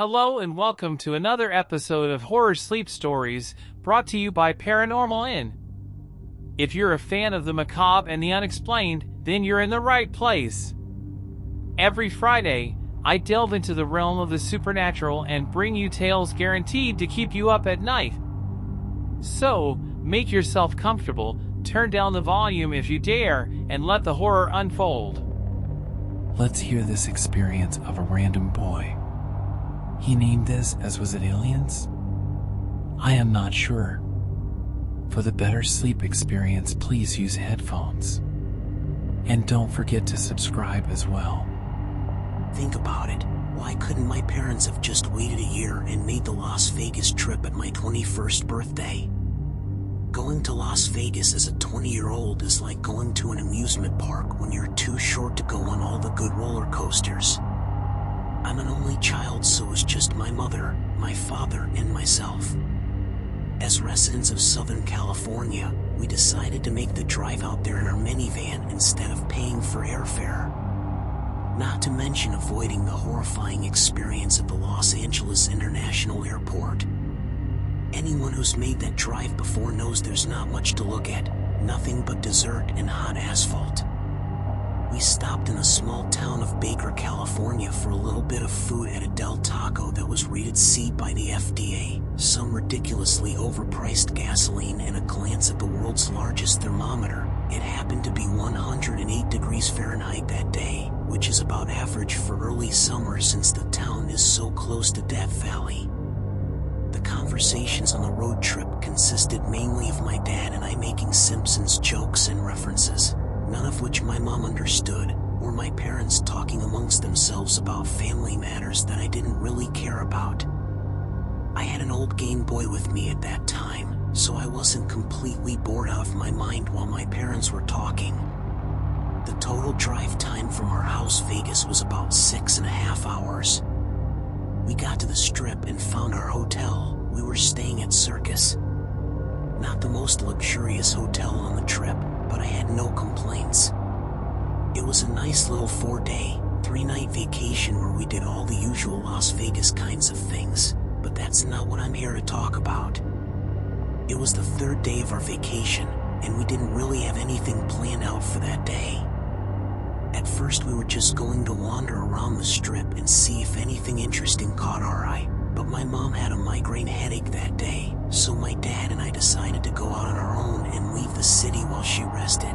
Hello and welcome to another episode of Horror Sleep Stories, brought to you by Paranormal Inn. If you're a fan of the macabre and the unexplained, then you're in the right place. Every Friday, I delve into the realm of the supernatural and bring you tales guaranteed to keep you up at night. So, make yourself comfortable, turn down the volume if you dare, and let the horror unfold. Let's hear this experience of a random boy. He named this as was it aliens? I am not sure. For the better sleep experience, please use headphones. And don't forget to subscribe as well. Think about it. Why couldn't my parents have just waited a year and made the Las Vegas trip at my 21st birthday? Going to Las Vegas as a 20-year-old is like going to an amusement park when you're too short to go on all the good roller coasters. I'm an only child, so it's just my mother, my father, and myself. As residents of Southern California, we decided to make the drive out there in our minivan instead of paying for airfare. Not to mention avoiding the horrifying experience at the Los Angeles International Airport. Anyone who's made that drive before knows there's not much to look at, nothing but desert and hot asphalt. We stopped in a small town of Baker, California for a little bit of food at a Del Taco that was rated C by the FDA, some ridiculously overpriced gasoline, and a glance at the world's largest thermometer. It happened to be 108 degrees Fahrenheit that day, which is about average for early summer since the town is so close to Death Valley. The conversations on the road trip consisted mainly of my dad and I making Simpsons jokes and references, none of which my mom understood, or my parents talking amongst themselves about family matters that I didn't really care about. I had an old Game Boy with me at that time, so I wasn't completely bored out of my mind while my parents were talking. The total drive time from our house Vegas was about 6.5 hours. We got to the Strip and found our hotel. We were staying at Circus. Not the most luxurious hotel on the trip, but I had no complaints. It was a nice little 4-day, 3-night vacation where we did all the usual Las Vegas kinds of things, but that's not what I'm here to talk about. It was the 3rd day of our vacation, and we didn't really have anything planned out for that day. At first we were just going to wander around the Strip and see if anything interesting caught our eye, but my mom had a migraine headache that day, so my dad and I decided to go out on our own and leave the city while she rested.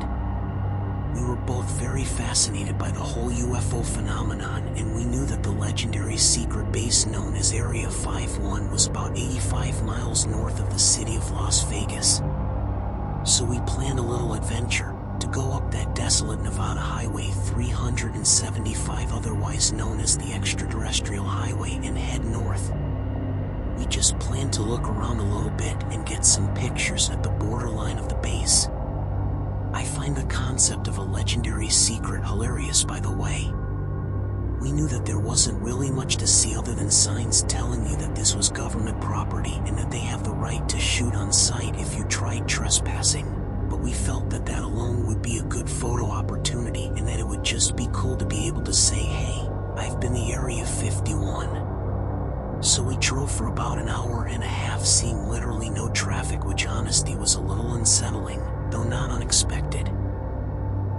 We were both very fascinated by the whole UFO phenomenon, and we knew that the legendary secret base known as Area 51 was about 85 miles north of the city of Las Vegas. So we planned a little adventure to go up that desolate Nevada Highway 375, otherwise known as the Extraterrestrial Highway, and head north. We just planned to look around a little bit and get some pictures at the borderline of the base. I find the concept of a legendary secret hilarious, by the way. We knew that there wasn't really much to see other than signs telling you that this was government property and that they have the right to shoot on sight if you tried trespassing. But we felt that that alone would be a good photo opportunity and that it would just be cool to be able to say, hey, I've been to Area 51. So we drove for about an hour and a half, seeing literally no traffic, which honestly was a little unsettling, though not unexpected.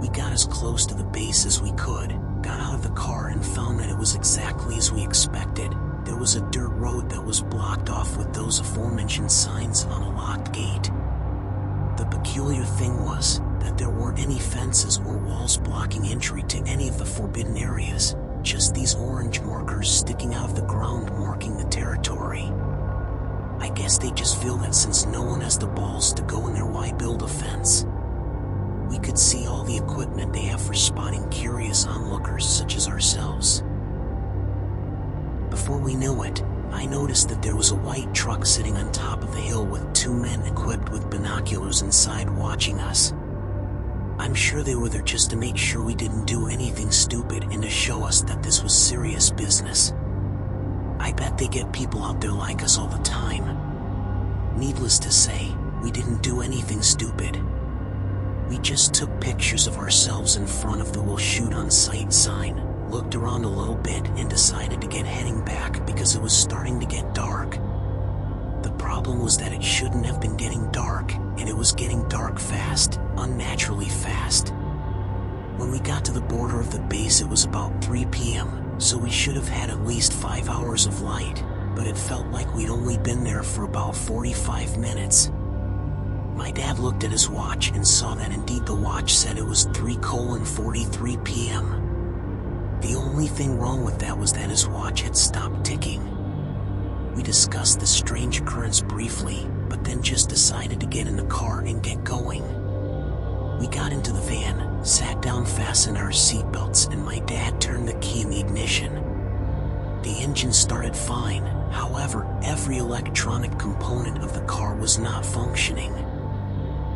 We got as close to the base as we could, got out of the car and found that it was exactly as we expected. There was a dirt road that was blocked off with those aforementioned signs on a locked gate. The peculiar thing was that there weren't any fences or walls blocking entry to any of the forbidden areas, just these orange markers sticking out of the ground marking the territory. I guess they just feel that since no one has the balls to go in there, why build a fence? We could see all the equipment they have for spotting curious onlookers such as ourselves. Before we knew it, I noticed that there was a white truck sitting on top of the hill with 2 men equipped with binoculars inside watching us. I'm sure they were there just to make sure we didn't do anything stupid and to show us that this was serious business. I bet they get people out there like us all the time. Needless to say, we didn't do anything stupid. We just took pictures of ourselves in front of the "We'll shoot on sight" sign, looked around a little bit, and decided to get heading back because it was starting to get dark. The problem was that it shouldn't have been getting dark, and it was getting dark fast, unnaturally fast. When we got to the border of the base, it was about 3 p.m., so we should have had at least 5 hours of light, but it felt like we'd only been there for about 45 minutes. My dad looked at his watch and saw that indeed the watch said it was 3:43 p.m. The only thing wrong with that was that his watch had stopped ticking. We discussed the strange occurrence briefly, but then just decided to get in the car and get going. We got into the van, sat down, fastened our seatbelts, and my dad turned the key in the ignition. The engine started fine, however, every electronic component of the car was not functioning.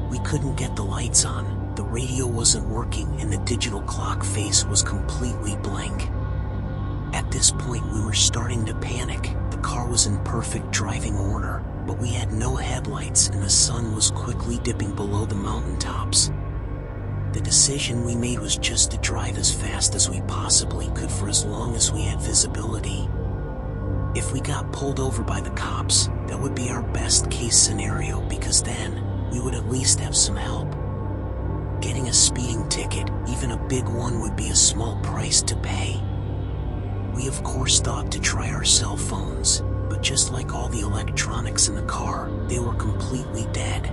We couldn't get the lights on, the radio wasn't working, and the digital clock face was completely blank. At this point, we were starting to panic. The car was in perfect driving order, but we had no headlights and the sun was quickly dipping below the mountaintops. The decision we made was just to drive as fast as we possibly could for as long as we had visibility. If we got pulled over by the cops, that would be our best case scenario, because then we would at least have some help. Getting a speeding ticket, even a big one, would be a small price to pay. We of course thought to try our cell phones, but just like all the electronics in the car, they were completely dead.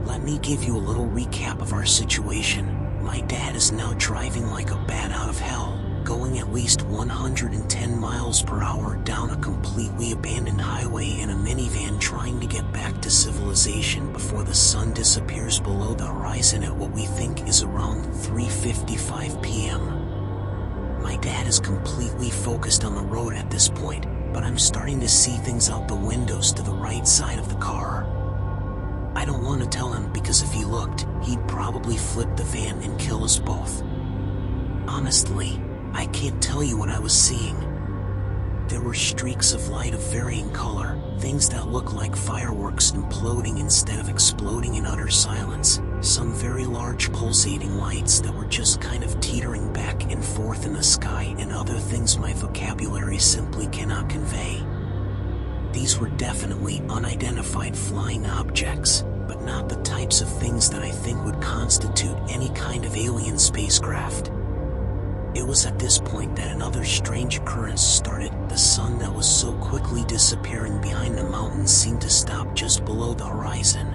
Let me give you a little recap of our situation. My dad is now driving like a bat out of hell, going at least 110 miles per hour down a completely abandoned highway in a minivan, trying to get back to civilization before the sun disappears below the horizon at what we think is around 3:55 p.m. My dad is completely focused on the road at this point, but I'm starting to see things out the windows to the right side of the car. I don't want to tell him, because if he looked, he'd probably flip the van and kill us both. Honestly, I can't tell you what I was seeing. There were streaks of light of varying color, things that looked like fireworks imploding instead of exploding in utter silence, some very large pulsating lights that were just kind of teetering back and forth in the sky, and other things my vocabulary simply cannot convey. These were definitely unidentified flying objects, but not the types of things that I think would constitute any kind of alien spacecraft. It was at this point that another strange occurrence started. The sun that was so quickly disappearing behind the mountains seemed to stop just below the horizon.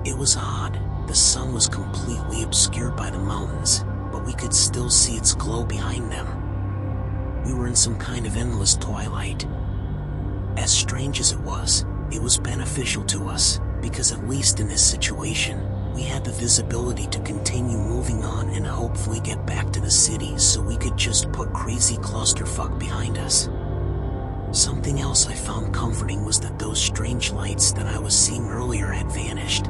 It was odd. The sun was completely obscured by the mountains, but we could still see its glow behind them. We were in some kind of endless twilight. As strange as it was beneficial to us, because at least in this situation, we had the visibility to continue moving on and hopefully get back to the city, so we could just put crazy clusterfuck behind us. Something else I found comforting was that those strange lights that I was seeing earlier had vanished.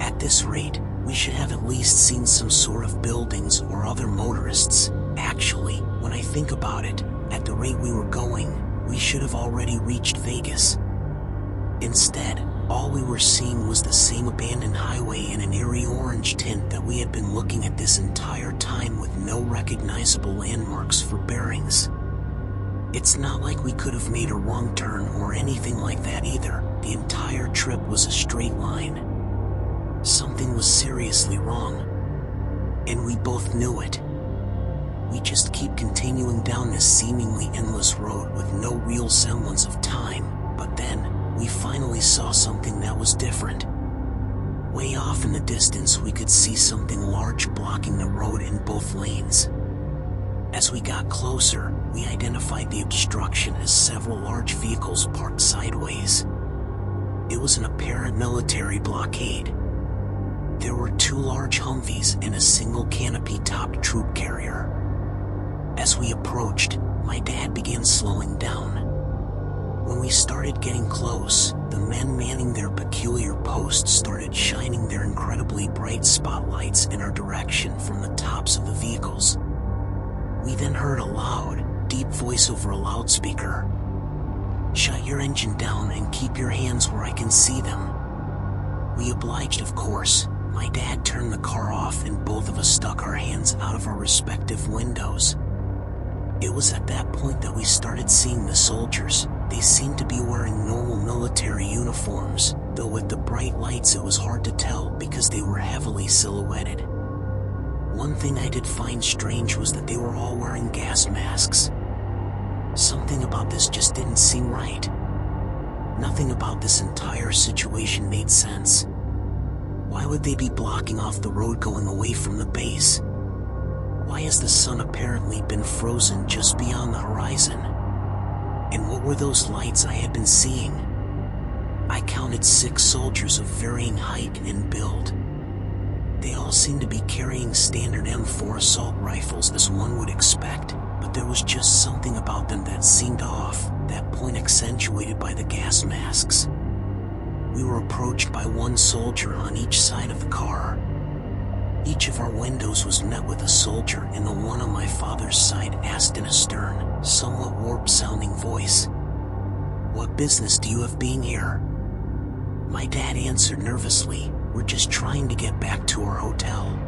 At this rate, we should have at least seen some sort of buildings or other motorists. Actually, when I think about it, at the rate we were going, we should have already reached Vegas. Instead, all we were seeing was the same abandoned highway in an eerie orange tint that we had been looking at this entire time, with no recognizable landmarks for bearings. It's not like we could have made a wrong turn or anything like that either. The entire trip was a straight line. Something was seriously wrong, and we both knew it. We just keep continuing down this seemingly endless road with no real semblance of time, but then we finally saw something that was different. Way off in the distance, we could see something large blocking the road in both lanes. As we got closer, we identified the obstruction as several large vehicles parked sideways. It was an apparent military blockade. There were 2 large Humvees and a single canopy-topped troop carrier. As we approached, my dad began slowing down. When we started getting close, the men manning their peculiar posts started shining their incredibly bright spotlights in our direction from the tops of the vehicles. We then heard a loud, deep voice over a loudspeaker. "Shut your engine down and keep your hands where I can see them." We obliged, of course. My dad turned the car off and both of of us stuck our hands out of our respective windows. It was at that point that we started seeing the soldiers. They seemed to be wearing normal military uniforms, though with the bright lights it was hard to tell because they were heavily silhouetted. One thing I did find strange was that they were all wearing gas masks. Something about this just didn't seem right. Nothing about this entire situation made sense. Why would they be blocking off the road going away from the base? Why has the sun apparently been frozen just beyond the horizon? And what were those lights I had been seeing? I counted 6 soldiers of varying height and build. They all seemed to be carrying standard M4 assault rifles as one would expect, but there was just something about them that seemed off, that point accentuated by the gas masks. We were approached by one soldier on each side of the car. Each of our windows was met with a soldier, and the one on my father's side asked in a stern, somewhat warped-sounding voice, "What business do you have being here?" My dad answered nervously, "We're just trying to get back to our hotel."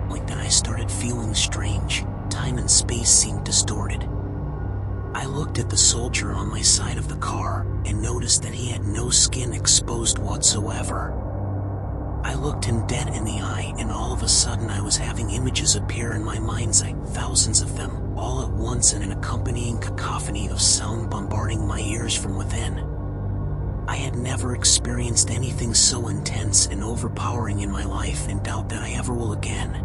Like that I started feeling strange. Time and space seemed distorted. I looked at the soldier on my side of the car and noticed that he had no skin exposed whatsoever. I looked him dead in the eye, and all of a sudden I was having images appear in my mind's eye, thousands of them, all at once, in an accompanying cacophony of sound bombarding my ears from within. I had never experienced anything so intense and overpowering in my life, and doubt that I ever will again.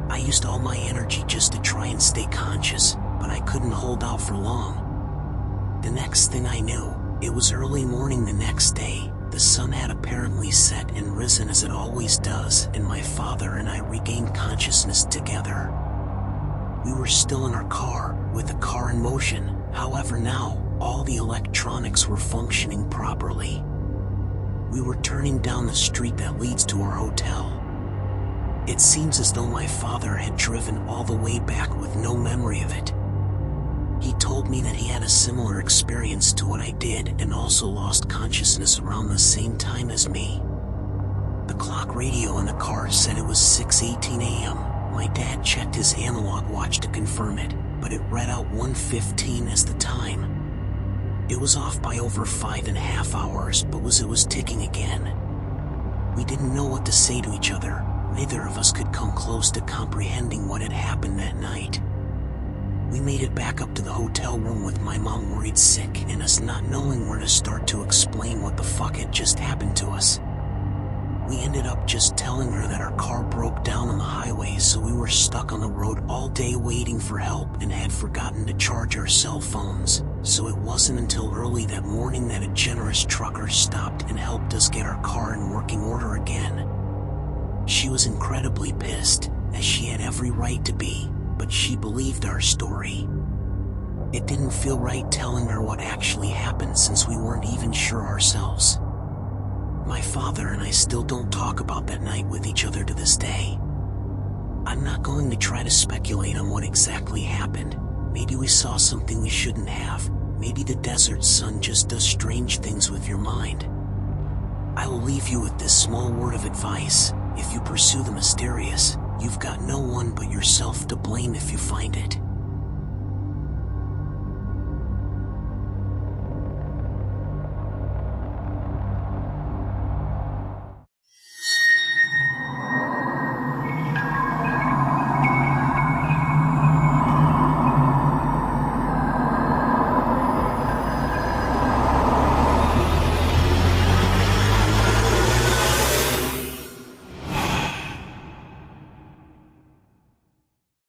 I used all my energy just to try and stay conscious, but I couldn't hold out for long. The next thing I knew, it was early morning the next day. The sun had apparently set and risen as it always does, and my father and I regained consciousness together. We were still in our car, with the car in motion. However, now, all the electronics were functioning properly. We were turning down the street that leads to our hotel. It seems as though my father had driven all the way back with no memory of it. He told me that he had a similar experience to what I did, and also lost consciousness around the same time as me. The clock radio in the car said it was 6:18 a.m. My dad checked his analog watch to confirm it, but it read out 1:15 as the time. It was off by over 5.5 hours, but it was ticking again. We didn't know what to say to each other. Neither of us could come close to comprehending what had happened that night. We made it back up to the hotel room with my mom worried sick and us not knowing where to start to explain what the fuck had just happened to us. We ended up just telling her that our car broke down on the highway, so we were stuck on the road all day waiting for help and had forgotten to charge our cell phones. So it wasn't until early that morning that a generous trucker stopped and helped us get our car in working order again. She was incredibly pissed, as she had every right to be, but she believed our story. It didn't feel right telling her what actually happened, since we weren't even sure ourselves. My father and I still don't talk about that night with each other to this day. I'm not going to try to speculate on what exactly happened. Maybe we saw something we shouldn't have. Maybe the desert sun just does strange things with your mind. I will leave you with this small word of advice. If you pursue the mysterious, you've got no one but yourself to blame if you find it.